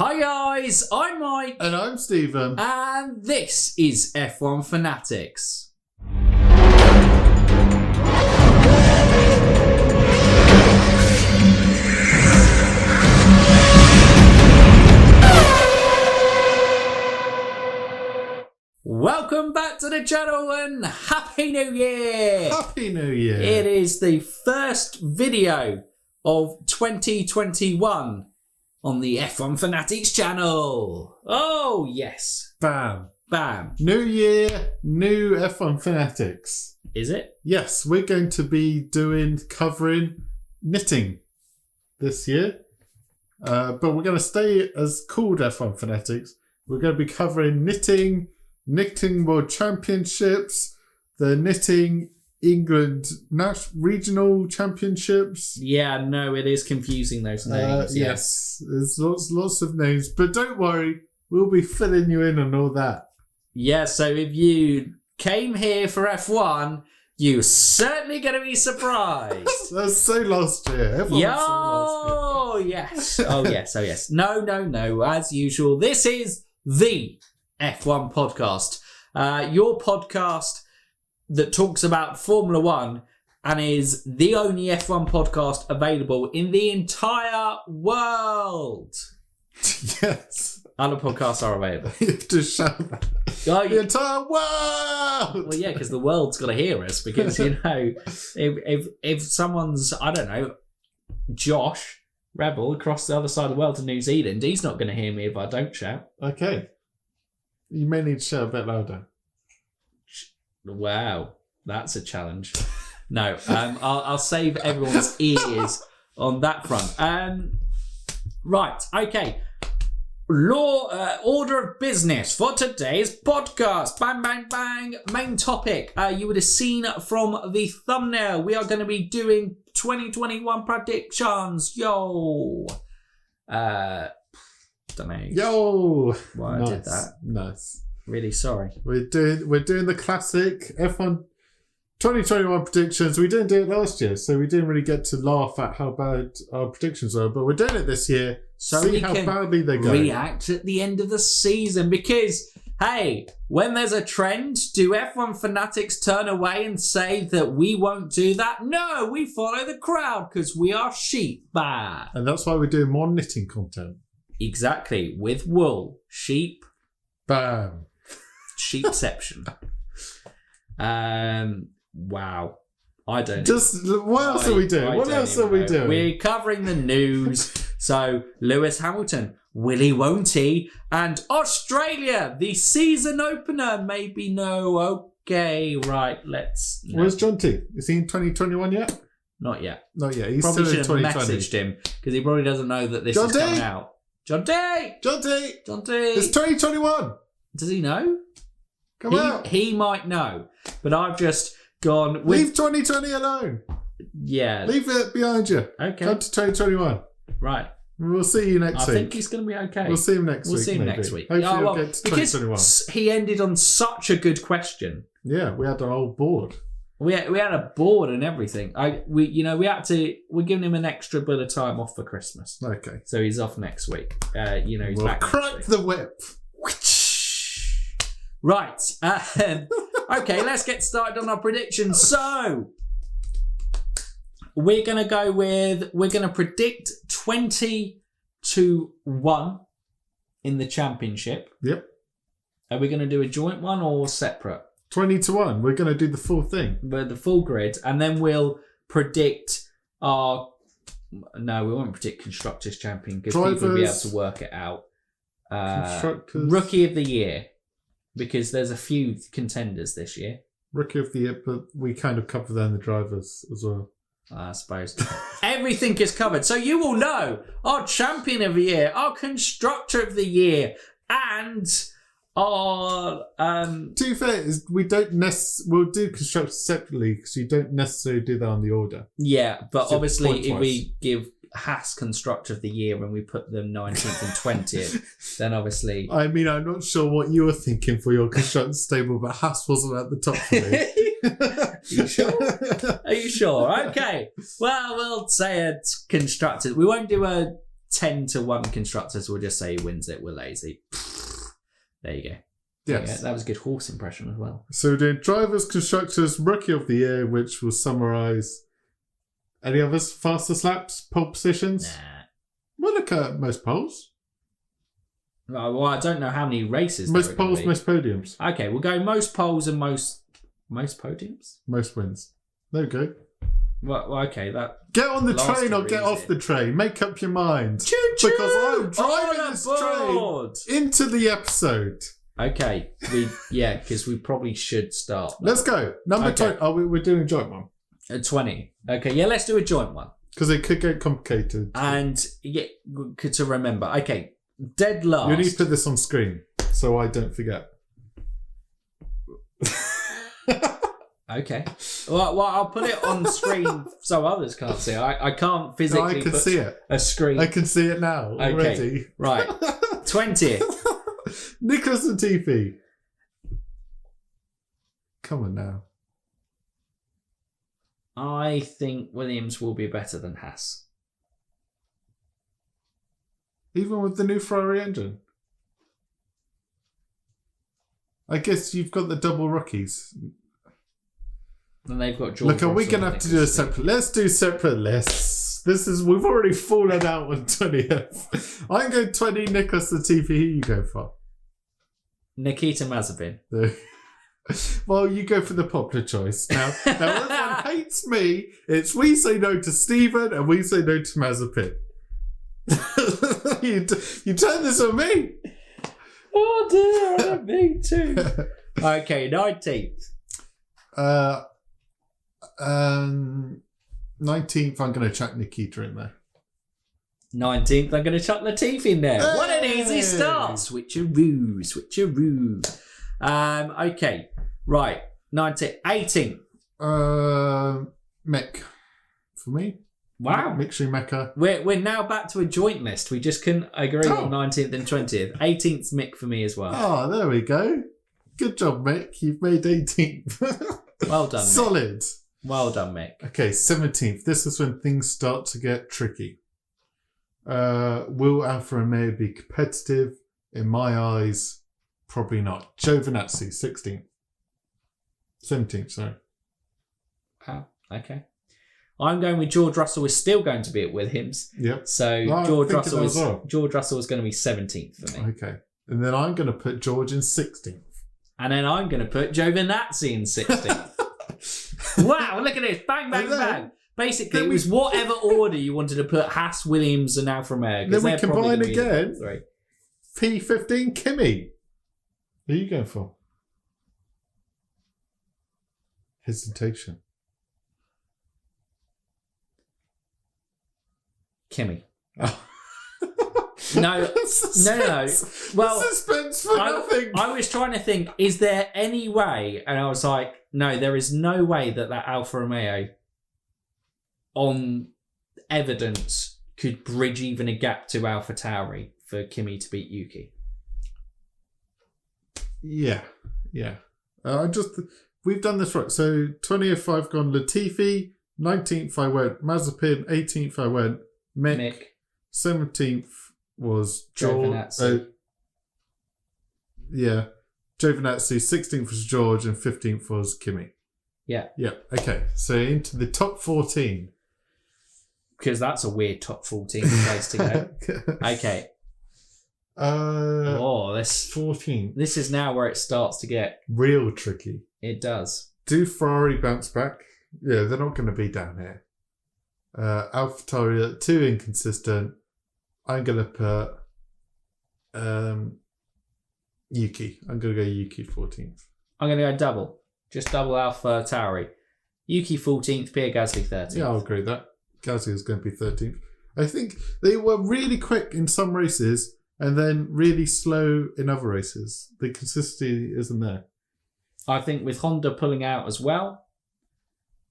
Hi guys, I'm Mike. And I'm Stephen. And this is F1 Fanatics. Welcome back to the channel and Happy New Year! Happy New Year! It is the first video of 2021 on the F1 Fanatics channel. Oh, yes. Bam. Bam. New year, new F1 Fanatics. Is it? Yes, we're going to be covering knitting this year. But we're going to stay as called F1 Fanatics. We're going to be covering knitting World Championships, the knitting England regional championships. Yeah, no, it is confusing, those names. Yes, there's lots of names, but don't worry, we'll be filling you in on all that. Yeah, so if you came here for F1, you're certainly going to be surprised. That's so last year. Yes. Oh, yes. No. As usual, this is the F1 podcast. Your podcast that talks about Formula One and is the only F1 podcast available in the entire world. Yes. Other podcasts are available. You have to shout that. The entire world! Well, yeah, because the world's got to hear us because, you know, if someone's, I don't know, Josh Rebel across the other side of the world to New Zealand, he's not going to hear me if I don't shout. Okay. You may need to shout a bit louder. Wow, that's a challenge. No, I'll save everyone's ears on that front. Right, okay. Order of business for today's podcast. Bang, bang, bang. Main topic. You would have seen from the thumbnail. We are going to be doing 2021 predictions. Yo. Don't know. Yo. Why nice. I did that. Nice. Really sorry. We're doing the classic F1 2021 predictions. We didn't do it last year, so we didn't really get to laugh at how bad our predictions are. But we're doing it this year. So see we how can badly they go. React at the end of the season because, hey, when there's a trend, do F1 fanatics turn away and say that we won't do that? No, we follow the crowd because we are sheep. Bah. And that's why we're doing more knitting content. Exactly, with wool, sheep, Bam. sheepception. Wow. I don't know. What else are we doing? What else are we doing? We're covering the news. So, Lewis Hamilton, will he, won't he? And Australia, the season opener. Maybe no. Okay, right, let's... Where's John T? Is he in 2021 yet? Not yet. Not yet. He's probably still in 2020. Probably should have messaged him because he probably doesn't know that this is coming out. John T! It's 2021! Does he know? Come out! He might know, but I've just gone... Leave 2020 alone! Yeah. Leave it behind you. Okay. Come to 2021. Right. We'll see you next week. I think he's going to be okay. We'll see him next week. We'll see him maybe. next week. Hopefully we'll get to 2021. Because he ended on such a good question. Yeah, we had our whole board. We had a board and everything. We're giving him an extra bit of time off for Christmas. Okay. So he's off next week. He's we'll back. Crack the whip. Right. Okay, let's get started on our predictions. So we're going to predict 20-1 in the championship. Yep. Are we going to do a joint one or separate? 20-1. We're going to do the full thing. The full grid, and then we'll predict our... No, we won't predict Constructors Champion because people will be able to work it out. Rookie of the Year, because there's a few contenders this year. Rookie of the Year, but we kind of cover then the drivers as well. I suppose. Everything is covered. So you will know our Champion of the Year, our Constructor of the Year, and... to be fair, we'll do constructors separately because you don't necessarily do that on the order. Yeah, but so obviously if we give Haas Constructor of the Year when we put them 19th and 20th, then obviously... I mean, I'm not sure what you were thinking for your constructors table, but Haas wasn't at the top for me. Are you sure? Okay. Well, we'll say it's constructed. We won't do a 10-1 constructors will just say he wins it. We're lazy. There you go. Yes. Yeah, that was a good horse impression as well. So we're doing drivers, constructors, rookie of the year, which will summarise any others? Fastest laps, pole positions? Nah. We'll look at most poles. Well, I don't know how many races. Most poles, most podiums. Okay, we'll go most poles and most podiums. Most wins. There we go. Well, okay, that. Get on the Last train or year, get off the train. Make up your mind. Choo-choo! Because I'm driving On this board! train into the episode. Okay, because we probably should start. Let's go. Number Okay. 20. Oh, we're doing a joint one. 20. Okay, yeah, let's do a joint one. Because it could get complicated. And yeah, good to remember. Okay, dead last. You need to put this on screen so I don't forget. Okay. Well, I'll put it on screen so others can't see. I can't physically I can put see it. a screen. I can see it now Okay. already. Right. 20th. Nicholas Latifi. Come on now. I think Williams will be better than Haas. Even with the new Ferrari engine. I guess you've got the double rookies. And they've got George Look, are we Russell going to and have to do a Nicholas separate... Let's do separate lists. We've already fallen out on 20th. I'm going 20 Nicholas Latifi. Who you go for? Nikita Mazepin. Well, you go for the popular choice. Now everyone hates me. It's we say no to Stephen and we say no to Mazepin. you turn this on me. Oh dear, on me too. Okay, 19th. 19th, I'm going to chuck Nikita in there. 19th, I'm going to chuck Latifi in there. Hey! What an easy start. Switcheroo. Okay, right. 19th. 18th. Mick. For me. Wow. Mick Schumacher. We're now back to a joint list. We just couldn't agree on 19th and 20th. 18th's Mick for me as well. Oh, there we go. Good job, Mick. You've made 18th. Well done, Mick. Solid. Well done, Mick. Okay, 17th. This is when things start to get tricky. Will Alfa Romeo be competitive? In my eyes, probably not. Giovinazzi, 16th. 17th, sorry. Oh, okay. I'm going with George Russell is still going to be at Williams. Yep. So No, George Russell well. is going to be 17th for me. Okay. And then I'm going to put George in 16th. And then I'm going to put Giovinazzi in 16th. Wow, look at this. Bang, bang, bang. Basically, it was whatever order you wanted to put Haas, Williams, and Alfa Romeo. Then we combine again. Three. P15, Kimi. Who are you going for? Hesitation. Kimi. Oh. No. Well, suspense for nothing. I was trying to think, is there any way? And I was like, no, there is no way that Alfa Romeo on evidence could bridge even a gap to AlphaTauri for Kimi to beat Yuki. Yeah. We've done this right. So 20th I've gone Latifi, 19th I went Mazepin, 18th I went Mick. 17th was Giovinazzi. Giovinazzi. 16th was George and 15th was Kimi. Yeah. Okay, so into the top 14. Because that's a weird top 14 place to go. Okay. This 14. This is now where it starts to get real tricky. It does. Do Ferrari bounce back? Yeah, they're not going to be down here. AlphaTauri, too inconsistent. I'm going to put Yuki. I'm going to go Yuki 14th. I'm going to go double. Just double AlphaTauri. Yuki 14th, Pierre Gasly 13th. Yeah, I'll agree with that. Gasly is going to be 13th. I think they were really quick in some races and then really slow in other races. The consistency isn't there. I think with Honda pulling out as well,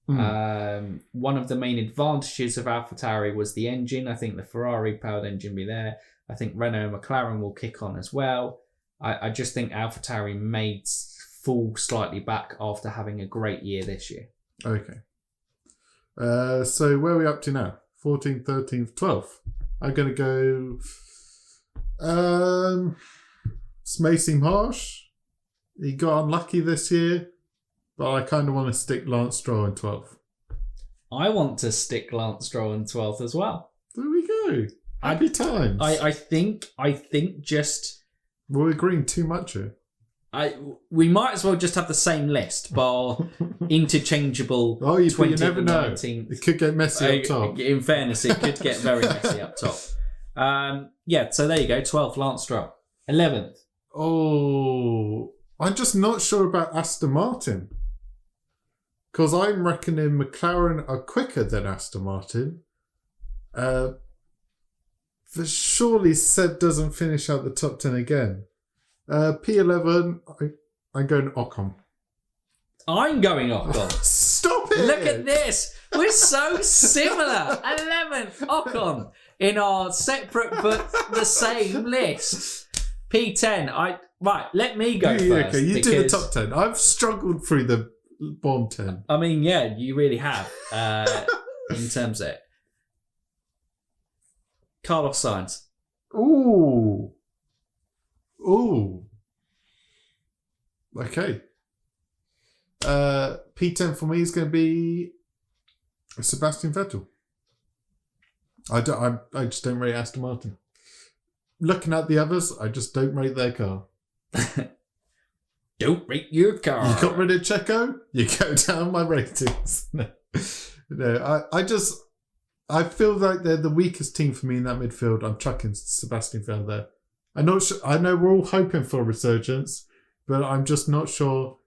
one of the main advantages of AlphaTauri was the engine. I think the Ferrari-powered engine will be there. I think Renault and McLaren will kick on as well. I just think AlphaTauri may fall slightly back after having a great year this year. Okay. So where are we up to now? 14th, 13th, 12th? I'm going to go... this may seem harsh. He got unlucky this year, but I kind of want to stick Lance Stroll in 12th. I want to stick Lance Stroll in 12th as well. There we go. Happy times. I think just... We're agreeing too much here. We might as well just have the same list, bar interchangeable. Oh, you never know. It could get messy up top. In fairness, it could get very messy up top. So there you go. 12th, Lance Stroll. 11th. Oh, I'm just not sure about Aston Martin. Because I'm reckoning McLaren are quicker than Aston Martin. But surely Seb doesn't finish out the top 10 again. P11, I'm going Ocon. I'm going Ocon. Stop it! Look at this. We're so similar. 11th, Ocon. In our separate but the same list. P10. Right, let me go first. Okay, you do the top 10. I've struggled through the bottom 10. I mean, yeah, you really have. In terms of it. Carlos Sainz. Ooh. Okay. P10 for me is going to be Sebastian Vettel. I just don't rate Aston Martin. Looking at the others, I just don't rate their car. Don't rate your car. You got rid of Checo, you go down my ratings. No, I feel like they're the weakest team for me in that midfield. I'm chucking Sebastian Vettel there. I'm not sure. I know we're all hoping for a resurgence, but I'm just not sure.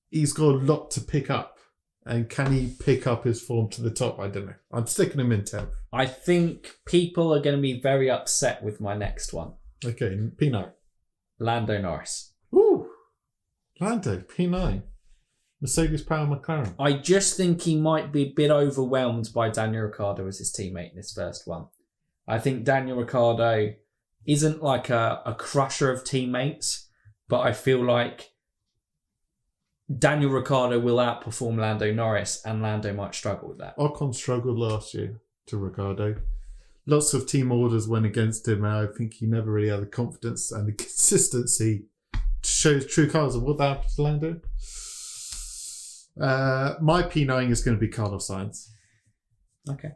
He's got a lot to pick up. And can he pick up his form to the top? I don't know. I'm sticking him in 10th. I think people are going to be very upset with my next one. Okay, P9. Lando Norris. Ooh. Lando, P9. Mercedes Power McLaren. I just think he might be a bit overwhelmed by Daniel Ricciardo as his teammate in his first one. I think Daniel Ricciardo isn't like a crusher of teammates, but I feel like Daniel Ricciardo will outperform Lando Norris, and Lando might struggle with that. Ocon struggled last year to Ricciardo. Lots of team orders went against him, and I think he never really had the confidence and the consistency to show his true colours. And what that happened to Lando? My P9 is going to be Carlos Sainz. Okay.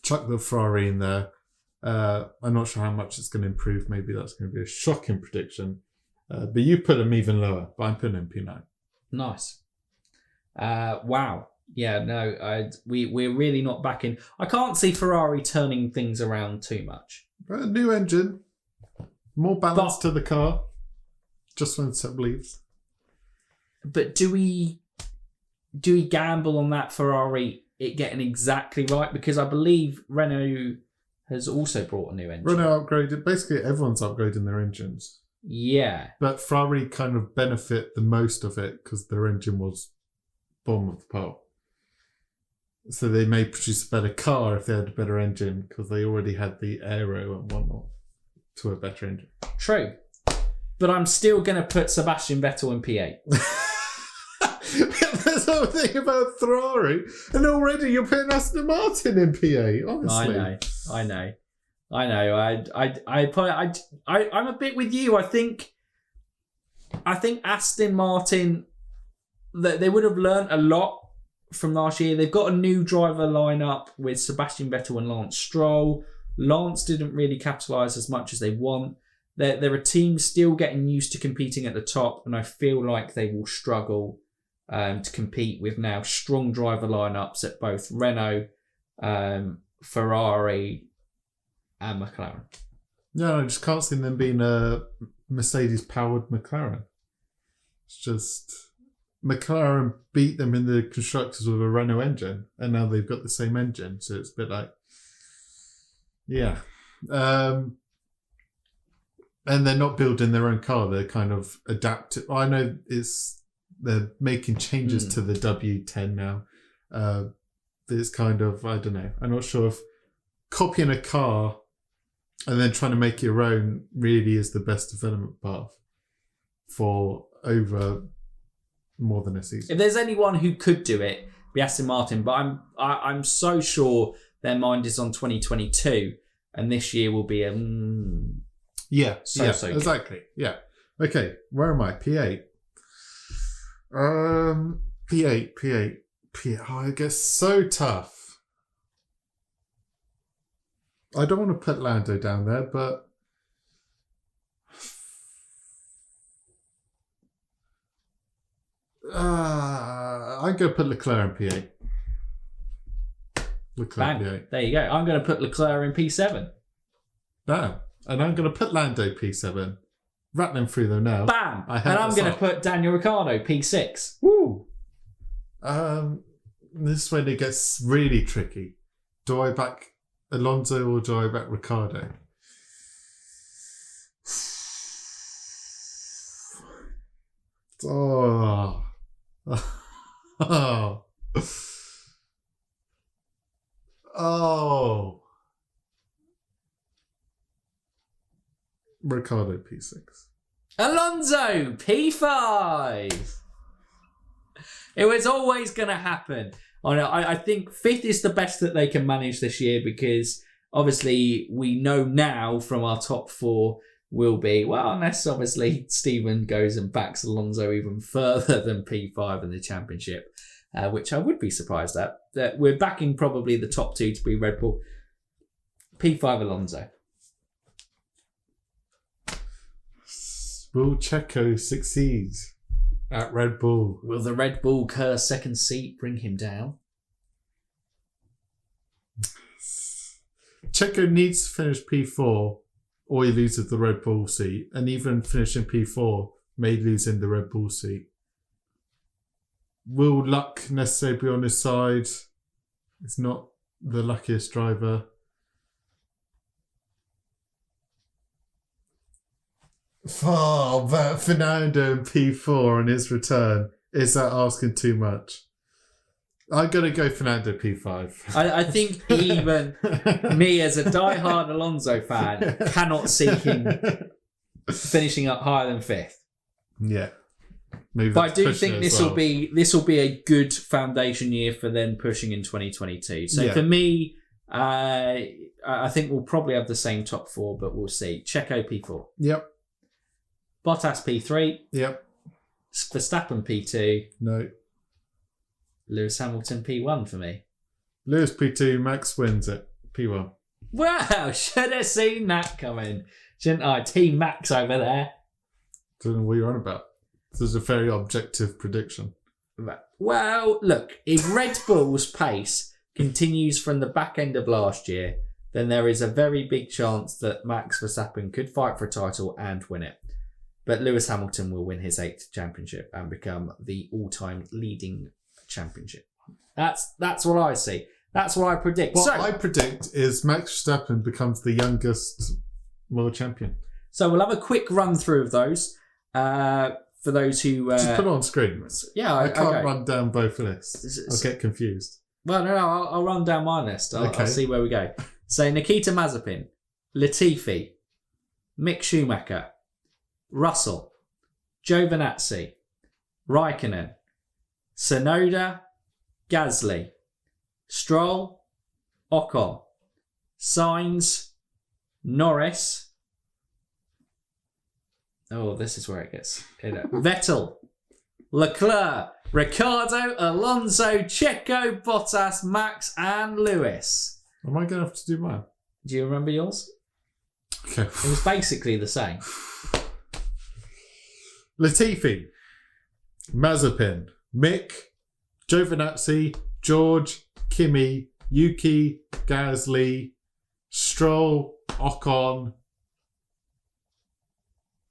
Chuck the Ferrari in there. I'm not sure how much it's going to improve. Maybe that's going to be a shocking prediction. But you put him even lower, but I'm putting him P9. Nice. Wow. Yeah, no, we're really not backing. I can't see Ferrari turning things around too much. A new engine. More balance to the car. Just when Seb leaves. But do we gamble on that Ferrari it getting exactly right? Because I believe Renault has also brought a new engine. Renault upgraded. Basically, everyone's upgrading their engines. Yeah. But Ferrari kind of benefit the most of it because their engine was bottom of the pile. So they may produce a better car if they had a better engine because they already had the aero and whatnot to a better engine. True. But I'm still going to put Sebastian Vettel in P8. There's the thing about Ferrari, and already you're putting Aston Martin in P8. Honestly, I know. I'm a bit with you. I think Aston Martin, they would have learnt a lot from last year. They've got a new driver lineup with Sebastian Vettel and Lance Stroll. Lance didn't really capitalise as much as they want. They're a team still getting used to competing at the top, and I feel like they will struggle to compete with now strong driver lineups at both Renault, Ferrari, and McLaren. No, I just can't see them being a Mercedes-powered McLaren. It's just McLaren beat them in the constructors with a Renault engine, and now they've got the same engine, so it's a bit like, yeah. And they're not building their own car; they're kind of adapting. I know they're making changes to the W10 now. It's kind of, I don't know. I'm not sure if copying a car and then trying to make your own really is the best development path for over more than a season. If there's anyone who could do it, be Aston Martin. But I'm so sure their mind is on 2022, and this year will be a so good. Exactly. Yeah. Okay, where am I? P8. P8. Oh, it gets so tough. I don't want to put Lando down there, but I'm going to put Leclerc in P8. Bang. P8. There you go. I'm going to put Leclerc in P7. No. And I'm going to put Lando P7. Rattling through them now. Bam! And I'm going to put Daniel Ricciardo P6. Woo! This is when it gets really tricky. Do I back Alonso or do I back Ricciardo? Oh. Oh. Oh. Ricciardo P6. Alonso P5. It was always going to happen. I think 5th is the best that they can manage this year, because obviously we know now from our top 4 will be, well, unless obviously Stephen goes and backs Alonso even further than P5 in the championship, which I would be surprised at. That we're backing probably the top 2 to be Red Bull. P5 Alonso. Will Checo succeed at Red Bull? Will the Red Bull Kerr second seat bring him down? Checo needs to finish P4 or he loses the Red Bull seat. And even finishing P4 may lose in the Red Bull seat. Will luck necessarily be on his side? He's not the luckiest driver. Oh, but Fernando in P4 on his return. Is that asking too much? I'm going to go Fernando P5. I think even me as a diehard Alonso fan cannot see him finishing up higher than 5th. Yeah. Maybe but I do think this will be a good foundation year for them pushing in 2022. So for me, I think we'll probably have the same top 4, but we'll see. Checo P4. Yep. Bottas P3. Yep. Verstappen P2. No. Lewis Hamilton P1 for me. Lewis P2, Max wins it. P1. Wow, should have seen that coming. Shouldn't I? Team Max over there. Don't know what you're on about. This is a very objective prediction. Well, look, if Red Bull's pace continues from the back end of last year, then there is a very big chance that Max Verstappen could fight for a title and win it. But Lewis Hamilton will win his 8th championship and become the all-time leading championship. That's what I see. That's what I predict. What I predict is Max Verstappen becomes the youngest world champion. So we'll have a quick run through of those. For those who... Just put it on screen. Yeah, I can't run down both lists. I'll get confused. Well, no, I'll run down my list. I'll see where we go. So Nikita Mazepin, Latifi, Mick Schumacher, Russell, Giovinazzi, Raikkonen, Tsunoda, Gasly, Stroll, Ocon, Sainz, Norris. Oh, this is where it gets. Vettel, Leclerc, Ricciardo, Alonso, Checo, Bottas, Max, and Lewis. Am I going to have to do mine? Do you remember yours? Okay. It was basically the same. Latifi, Mazepin, Mick, Giovinazzi, George, Kimi, Yuki, Gasly, Stroll, Ocon.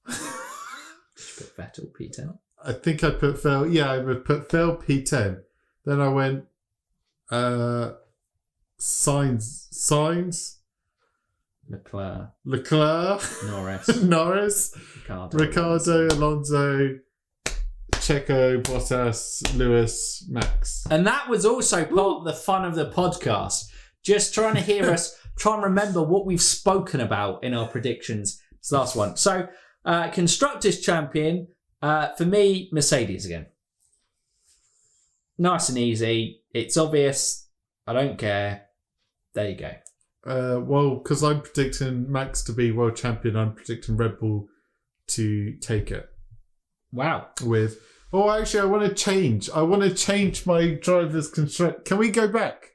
Did you put Vettel P10? I think I put Phil. Yeah, I would put Phil P10. Then I went Sainz, Leclerc, Norris, Ricciardo, Alonso, Checo, Bottas, Lewis, Max. And that was also part of the fun of the podcast. Just trying to hear us try and remember what we've spoken about in our predictions. It's the last one. So, Constructors Champion, for me, Mercedes again. Nice and easy. It's obvious. I don't care. There you go. Well, because I'm predicting Max to be world champion, I'm predicting Red Bull to take it. Wow. Actually, I want to change. I want to change my driver's construct. Can we go back?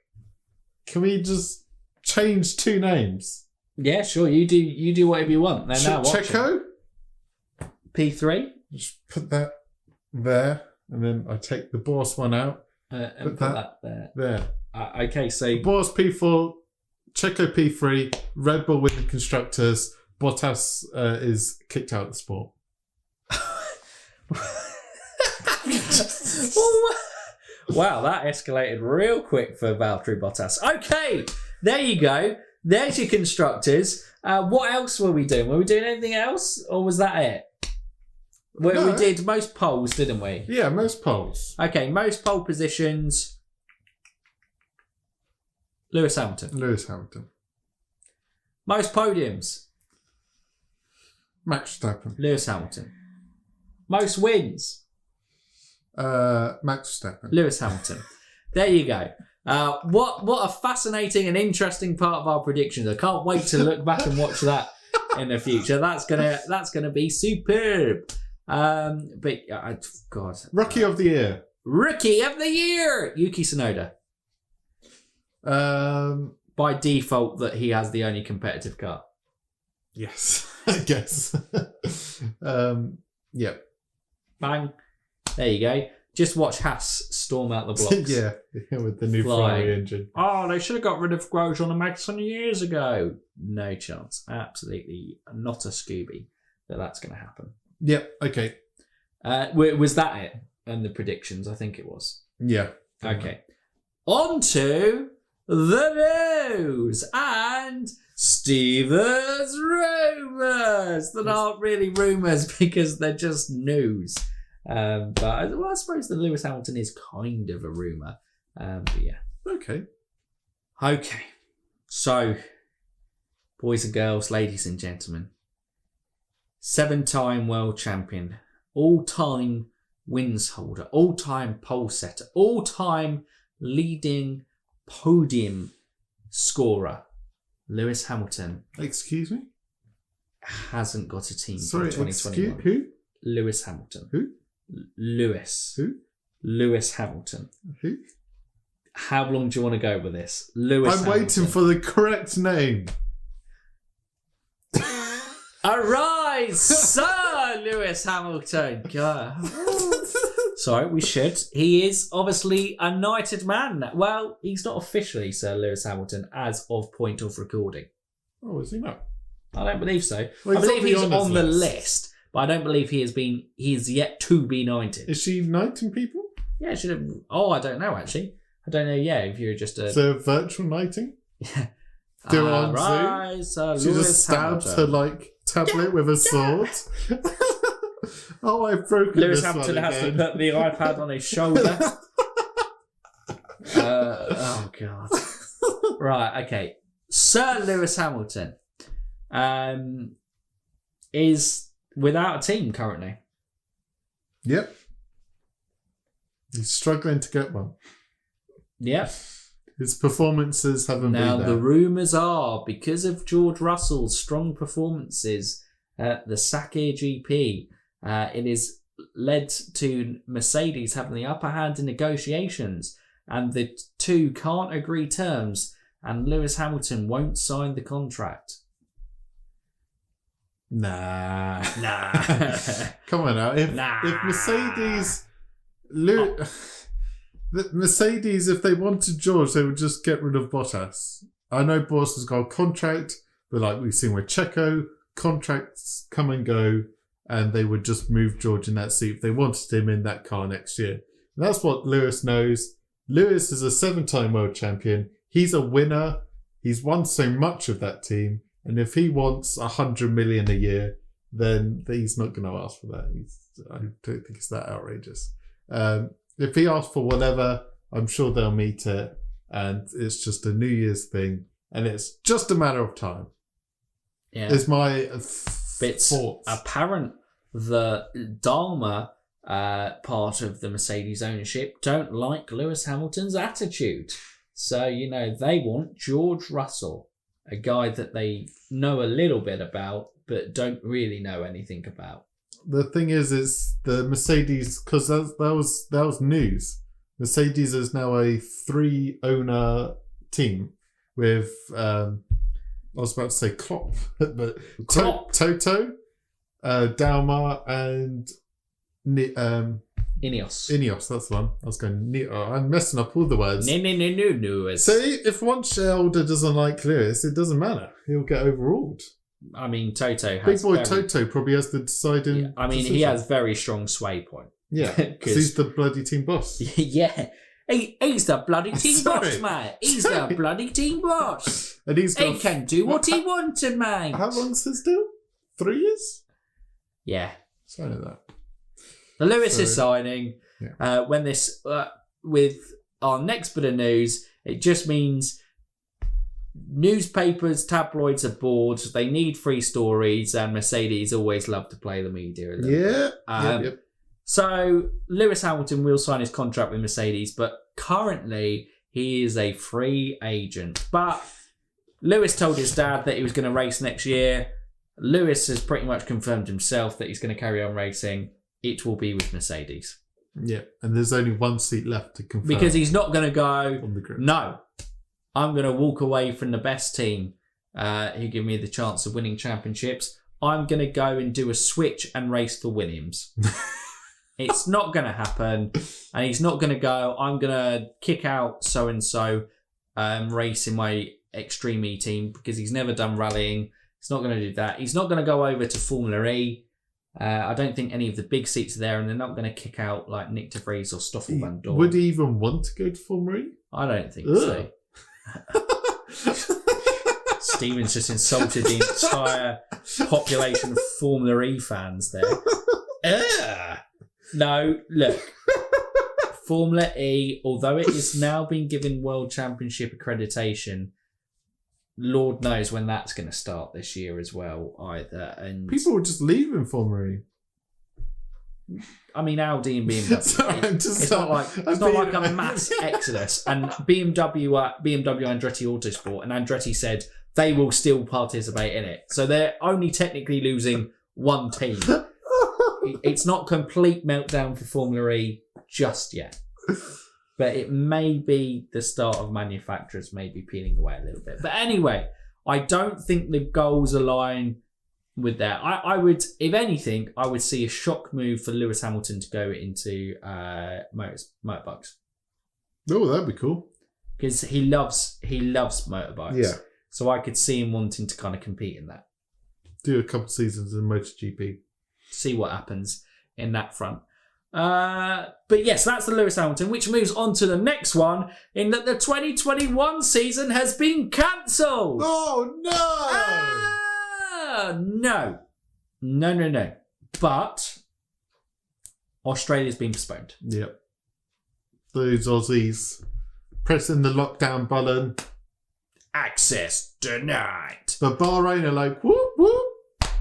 Can we just change 2 names? Yeah, sure. You do whatever you want. They're now watching. Checo? P3. Just put that there, and then I take the Boss one out. And put that there. There. Okay, so... Boss P4, Checo P3, Red Bull with the constructors, Bottas is kicked out of the sport. Wow, that escalated real quick for Valtteri Bottas. Okay, there you go. There's your constructors. What else were we doing? Were we doing anything else, or was that it? We did most poles, didn't we? Yeah, most poles. Okay, most pole positions. Lewis Hamilton. Most podiums. Max Verstappen. Lewis Hamilton. Most wins. Max Verstappen. Lewis Hamilton. There you go. What a fascinating and interesting part of our predictions. I can't wait to look back and watch that in the future. That's gonna be superb. God. Rookie of the year. Rookie of the year. Yuki Tsunoda. By default, that he has the only competitive car. Yes, I guess. Yep. Bang. There you go. Just watch Haas storm out the blocks. Yeah, with the new Ferrari engine. Oh, they should have got rid of Grosjean and Magnussen years ago. No chance. Absolutely not a Scooby that's going to happen. Yep, okay. Was that it? And the predictions, I think it was. Yeah. Okay. On to the news and Steven's rumours that aren't really rumours because they're just news. But I suppose that Lewis Hamilton is kind of a rumour. But yeah. Okay. So, boys and girls, ladies and gentlemen, 7-time world champion, all-time wins holder, all-time pole setter, all-time leading podium scorer, Lewis Hamilton. Excuse me? Hasn't got a team for 2021. Who? Lewis Hamilton. Who? Lewis. Who? Lewis Hamilton. Who? How long do you want to go with this? Lewis I'm Hamilton. waiting for the correct name. Arise, Sir Lewis Hamilton. God. Sorry, we should. He is obviously a knighted man. Well, he's not officially Sir Lewis Hamilton as of point of recording. Oh, is he not? I don't believe so. Well, I believe he's on the list. list, but I don't believe he is yet to be knighted. Is she knighting people? Yeah, should have. Oh, I don't know actually. I don't know. Yeah, if you're just a So virtual knighting? Yeah. Do it on Rise, Zoom? She just stabs her tablet with a sword. Oh, I've broken Lewis this Hamilton one has to again. put the iPad on his shoulder. Oh god. Right, okay. Sir Lewis Hamilton is without a team currently. Yep. He's struggling to get one. Yep. His performances haven't Now been there. the rumours are because of George Russell's strong performances at the Sakir GP, it is led to Mercedes having the upper hand in negotiations, and the two can't agree terms, and Lewis Hamilton won't sign the contract. Nah. Come on now. If Mercedes... Mercedes, if they wanted George, they would just get rid of Bottas. I know Bottas has got a contract, but like we've seen with Checo, contracts come and go, and they would just move George in that seat if they wanted him in that car next year. And that's what Lewis knows. Lewis is a 7-time world champion. He's a winner. He's won so much of that team. And if he wants 100 million a year, then he's not going to ask for that. I don't think it's that outrageous. If he asks for whatever, I'm sure they'll meet it. And it's just a New Year's thing. And it's just a matter of time. Yeah. Is my It's thoughts. apparent that Dharma, part of the Mercedes ownership, don't like Lewis Hamilton's attitude. So, they want George Russell, a guy that they know a little bit about, but don't really know anything about. The thing is, it's the Mercedes, because that was news. Mercedes is now a 3-owner team with, I was about to say Klopp, but Toto, Dalmar, and Ineos, that's the one. I was going, I'm messing up all the words. No. So if one shareholder doesn't like Lewis, it doesn't matter. He'll get overruled. I mean, Toto has... Big boy Toto probably has the deciding... Yeah, I mean, decision. he has very strong sway point. Yeah, because he's the bloody team boss. Yeah. He's the bloody team boss, mate. He's the bloody team boss. And he can do what he wanted, mate. How long's his deal? 3 years? Yeah. Something like that. The Lewis is signing. Yeah. When this, with our next bit of news, it just means newspapers, tabloids are bored. They need free stories, and Mercedes always love to play the media a little bit. Yep. So Lewis Hamilton will sign his contract with Mercedes, but currently he is a free agent. But Lewis told his dad that he was going to race next year. Lewis has pretty much confirmed himself that he's going to carry on racing. It will be with Mercedes. Yeah, and there's only one seat left to confirm. Because he's not going to go, no, I'm going to walk away from the best team who give me the chance of winning championships. I'm going to go and do a switch and race for Williams. It's not going to happen. And he's not going to go, I'm going to kick out so-and-so race in my Extreme E team, because he's never done rallying. He's not going to do that. He's not going to go over to Formula E. I don't think any of the big seats are there, and they're not going to kick out like Nick de Vries or Stoffel van Dorn. Would he even want to go to Formula E? I don't think so. Stephen's just insulted the entire population of Formula E fans there. No, look. Formula E, although it is now been given World Championship accreditation, Lord knows when that's going to start this year as well, either. And people will just leave in Formula E. I mean, Audi and BMW. It's not like a mass exodus. And BMW Andretti Autosport, and Andretti said they will still participate in it. So they're only technically losing one team. It's not complete meltdown for Formula E just yet. But it may be the start of manufacturers maybe peeling away a little bit. But anyway, I don't think the goals align with that. I would, if anything, I would see a shock move for Lewis Hamilton to go into motorbikes. Oh, that'd be cool. Because he loves motorbikes. Yeah. So I could see him wanting to kind of compete in that. Do a couple of seasons in MotoGP. See what happens in that front. But yes, that's the Lewis Hamilton, which moves on to the next one, in that the 2021 season has been cancelled. Oh, no! No. But Australia's been postponed. Yep. Those Aussies pressing the lockdown button. Access denied. But Bahrain are like, whoop, whoop.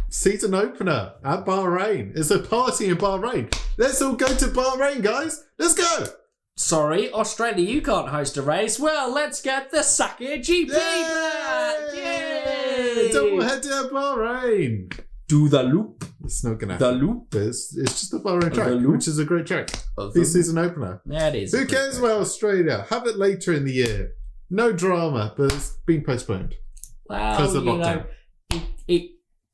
Season opener at Bahrain. It's a party in Bahrain. Let's all go to Bahrain, guys. Let's go. Sorry, Australia, you can't host a race. Well, let's get the Sakir GP back. Yay! Double header at Bahrain. Do the loop. It's not going to happen. The loop. It's just the Bahrain track, which is a great track. The season opener. Yeah, it is. Who cares about Australia? Have it later in the year. No drama, but it's been postponed. Well, because of lockdown. It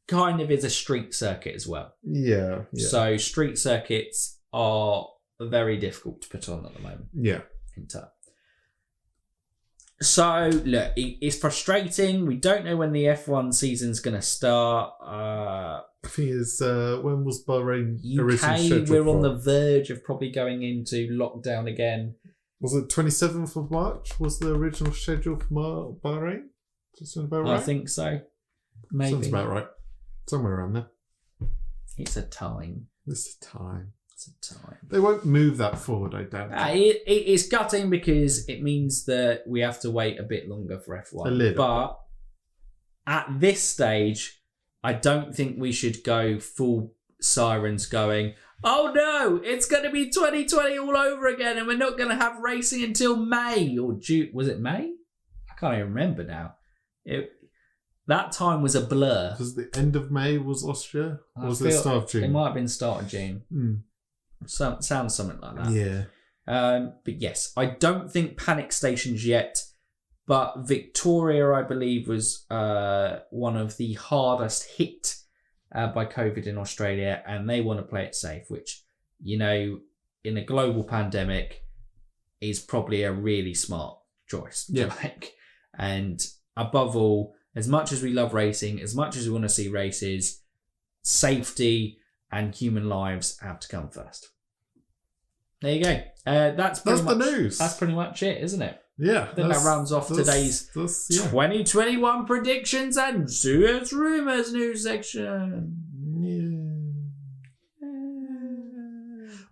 kind of is a street circuit as well. Yeah. So street circuits are very difficult to put on at the moment. Yeah. So, look, it's frustrating. We don't know when the F1 season's going to start. I think it's, when was Bahrain originally scheduled we're on the verge of probably going into lockdown again. Was it 27th of March was the original schedule for Bahrain? Does that sound about right? I think so. Maybe. Sounds about right. Somewhere around there. It's a time. They won't move that forward, I doubt. It's gutting because it means that we have to wait a bit longer for F1. A little. But at this stage, I don't think we should go full sirens going, Oh no, it's going to be 2020 all over again, and we're not going to have racing until May or June. Was it May? I can't even remember now. That time was a blur. Was the end of May was Austria? Or was it start of June? It might have been start of June. Sounds something like that. Yeah. But yes, I don't think panic stations yet. But Victoria, I believe, was one of the hardest hit by COVID in Australia, and they want to play it safe, which, in a global pandemic is probably a really smart choice to make. And above all, as much as we love racing, as much as we want to see races, safety and human lives have to come first. There you go. That's the news. That's pretty much it, isn't it? Yeah. I think that rounds off today's 2021 predictions and Suez Rumours news section.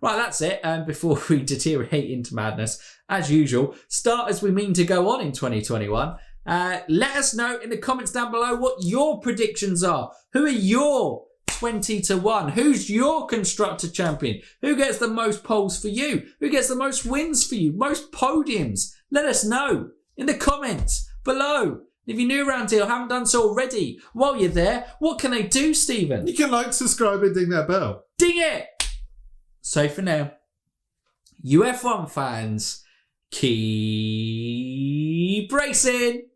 Right, that's it. And before we deteriorate into madness, as usual, start as we mean to go on in 2021. Let us know in the comments down below what your predictions are. Who are your 20-1? Who's your constructor champion? Who gets the most poles for you? Who gets the most wins for you? Most podiums? Let us know in the comments below. If you're new around here or haven't done so already, while you're there, what can they do, Stephen? You can like, subscribe and ding that bell. Ding it! So for now, you F1 fans, keep racing!